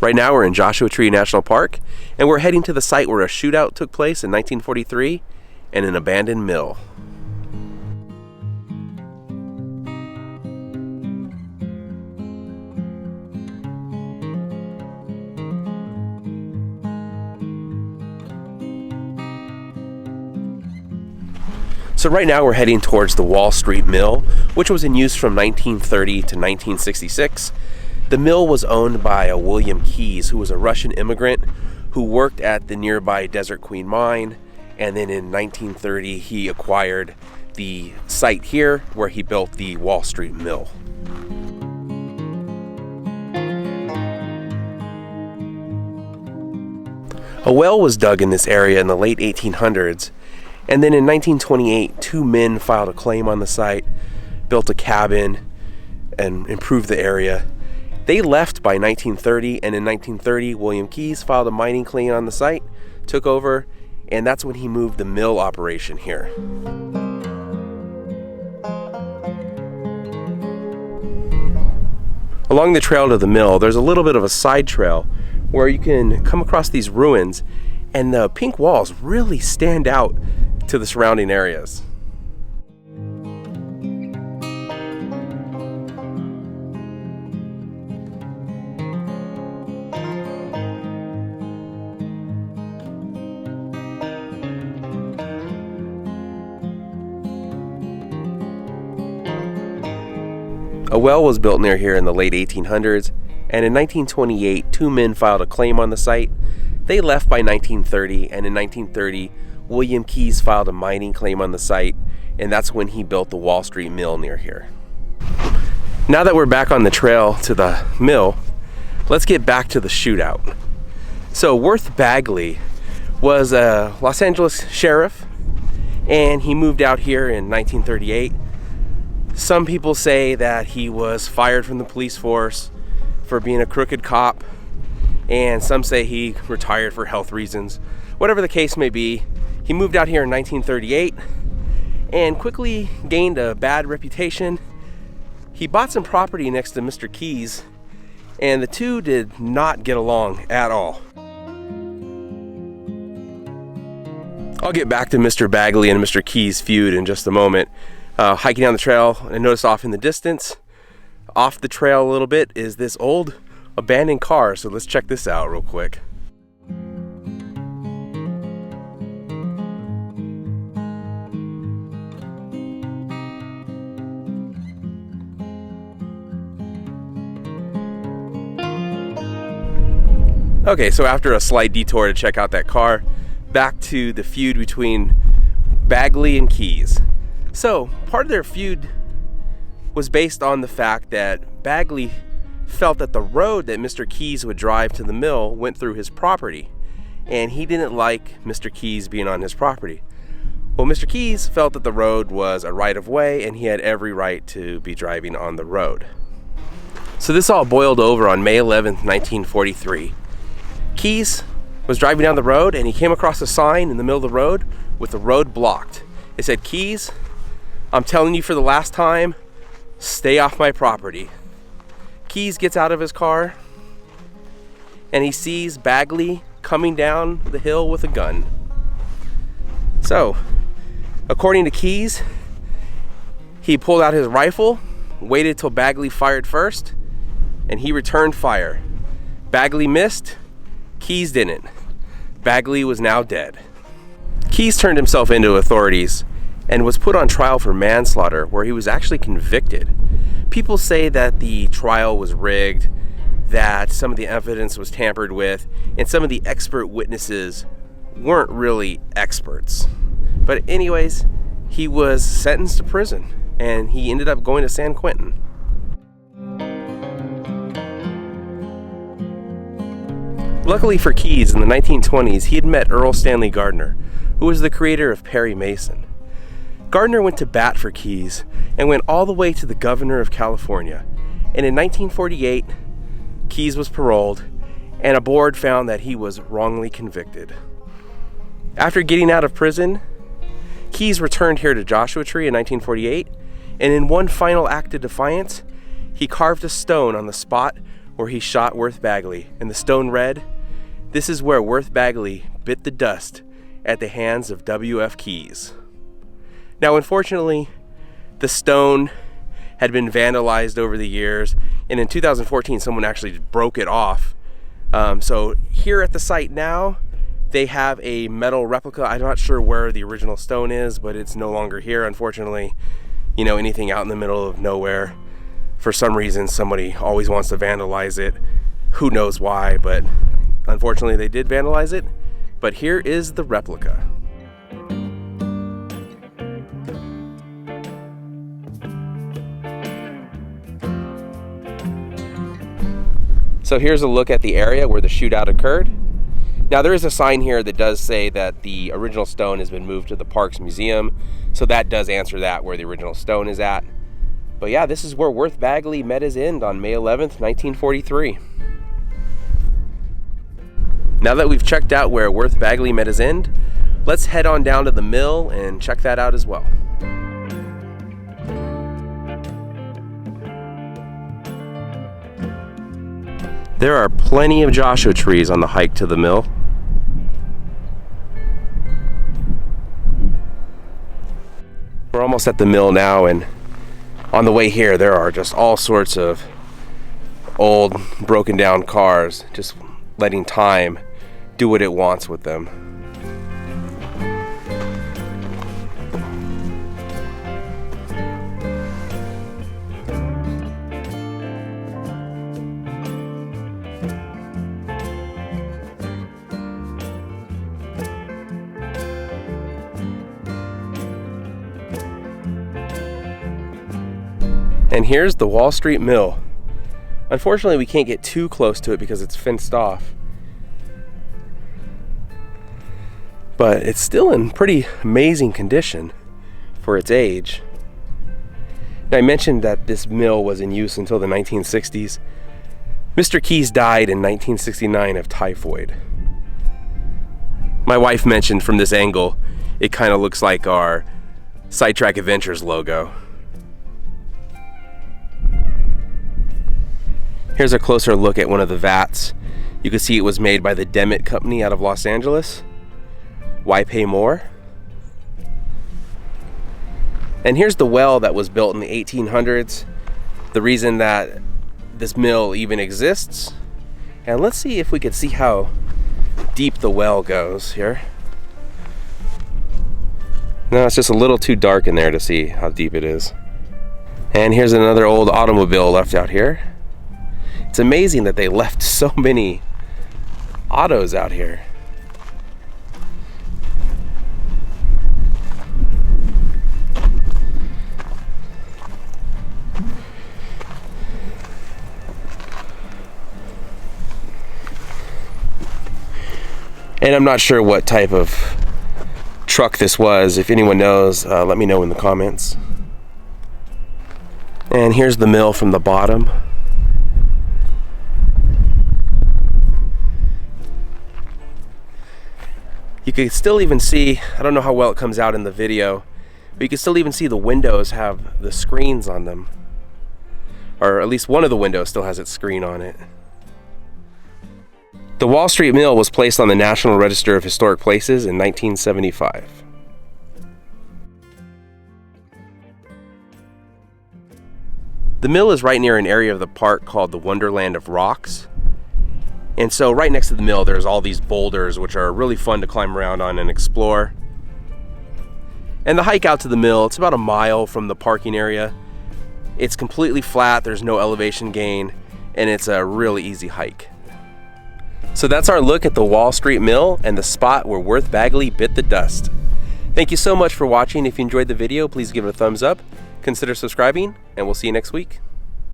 Right now we're in Joshua Tree National Park, and we're heading to the site where a shootout took place in 1943 and an abandoned mill. So right now we're heading towards the Wall Street Mill, which was in use from 1930 to 1966. The mill was owned by a William Keyes, who was a Russian immigrant who worked at the nearby Desert Queen mine, and then in 1930 he acquired the site here where he built the Wall Street Mill. A well was dug in this area in the late 1800s, and then in 1928 two men filed a claim on the site, built a cabin, and improved the area. They left by 1930, and in 1930 William Keyes filed a mining claim on the site, took over, and that's when he moved the mill operation here. Along the trail to the mill, there's a little bit of a side trail where you can come across these ruins, and the pink walls really stand out to the surrounding areas. A well was built near here in the late 1800s, and in 1928 two men filed a claim on the site. They left by 1930, and in 1930 William Keyes filed a mining claim on the site, and that's when he built the Wall Street Mill near here. Now that we're back on the trail to the mill, let's get back to the shootout. So Worth Bagley was a Los Angeles sheriff, and he moved out here in 1938. Some people say that he was fired from the police force for being a crooked cop, and some say he retired for health reasons. Whatever the case may be, he moved out here in 1938 and quickly gained a bad reputation. He bought some property next to Mr. Keyes, and the two did not get along at all. I'll get back to Mr. Bagley and Mr. Keyes' feud in just a moment. Hiking down the trail, I noticed off in the distance, off the trail a little bit, is this old abandoned car. So let's check this out real quick. Okay, so after a slight detour to check out that car, back to the feud between Bagley and Keyes. So part of their feud was based on the fact that Bagley felt that the road that Mr. Keyes would drive to the mill went through his property, and he didn't like Mr. Keyes being on his property. Well, Mr. Keyes felt that the road was a right of way and he had every right to be driving on the road. So this all boiled over on May 11th, 1943. Keyes was driving down the road and he came across a sign in the middle of the road with the road blocked. It said, "Keyes, I'm telling you for the last time, stay off my property." Keyes gets out of his car and he sees Bagley coming down the hill with a gun. So, according to Keyes, he pulled out his rifle, waited till Bagley fired first, and he returned fire. Bagley missed, Keyes didn't. Bagley was now dead. Keyes turned himself into authorities and was put on trial for manslaughter, where he was actually convicted. People say that the trial was rigged, that some of the evidence was tampered with, and some of the expert witnesses weren't really experts. But anyways, he was sentenced to prison, and he ended up going to San Quentin. Luckily for Keyes, in the 1920s, he had met Erle Stanley Gardner, who was the creator of Perry Mason. Gardner went to bat for Keyes and went all the way to the governor of California. And in 1948, Keyes was paroled, and a board found that he was wrongly convicted. After getting out of prison, Keyes returned here to Joshua Tree in 1948, and in one final act of defiance, he carved a stone on the spot where he shot Worth Bagley, and the stone read, "This is where Worth Bagley bit the dust at the hands of W.F. Keys." Now, unfortunately, the stone had been vandalized over the years, and in 2014 someone actually broke it off. So here at the site now, they have a metal replica. I'm not sure where the original stone is, but it's no longer here, unfortunately. You know, anything out in the middle of nowhere, for some reason somebody always wants to vandalize it. Who knows why, but unfortunately they did vandalize it. But here is the replica. So here's a look at the area where the shootout occurred. Now there is a sign here that does say that the original stone has been moved to the Parks Museum, so that does answer that, where the original stone is at. But yeah, this is where Worth Bagley met his end on May 11th, 1943. Now that we've checked out where Worth Bagley met his end, let's head on down to the mill and check that out as well. There are plenty of Joshua trees on the hike to the mill. We're almost at the mill now, and on the way here there are just all sorts of old broken down cars, just letting time do what it wants with them. And here's the Wall Street Mill. Unfortunately, we can't get too close to it because it's fenced off. But it's still in pretty amazing condition for its age. Now, I mentioned that this mill was in use until the 1960s. Mr. Keys died in 1969 of typhoid. My wife mentioned from this angle, it kind of looks like our Sidetrack Adventures logo. Here's a closer look at one of the vats. You can see it was made by the Demet Company out of Los Angeles. Why pay more? And here's the well that was built in the 1800s. The reason that this mill even exists. And let's see if we can see how deep the well goes here. No, it's just a little too dark in there to see how deep it is. And here's another old automobile left out here. It's amazing that they left so many autos out here. And I'm not sure what type of truck this was. If anyone knows, let me know in the comments. And here's the mill from the bottom. You can still even see, I don't know how well it comes out in the video, but you can still even see the windows have the screens on them. Or at least one of the windows still has its screen on it. The Wall Street Mill was placed on the National Register of Historic Places in 1975. The mill is right near an area of the park called the Wonderland of Rocks. And so right next to the mill, there's all these boulders, which are really fun to climb around on and explore. And the hike out to the mill, it's about a mile from the parking area. It's completely flat, there's no elevation gain, and it's a really easy hike. So that's our look at the Wall Street Mill and the spot where Worth Bagley bit the dust. Thank you so much for watching. If you enjoyed the video, please give it a thumbs up, consider subscribing, and we'll see you next week.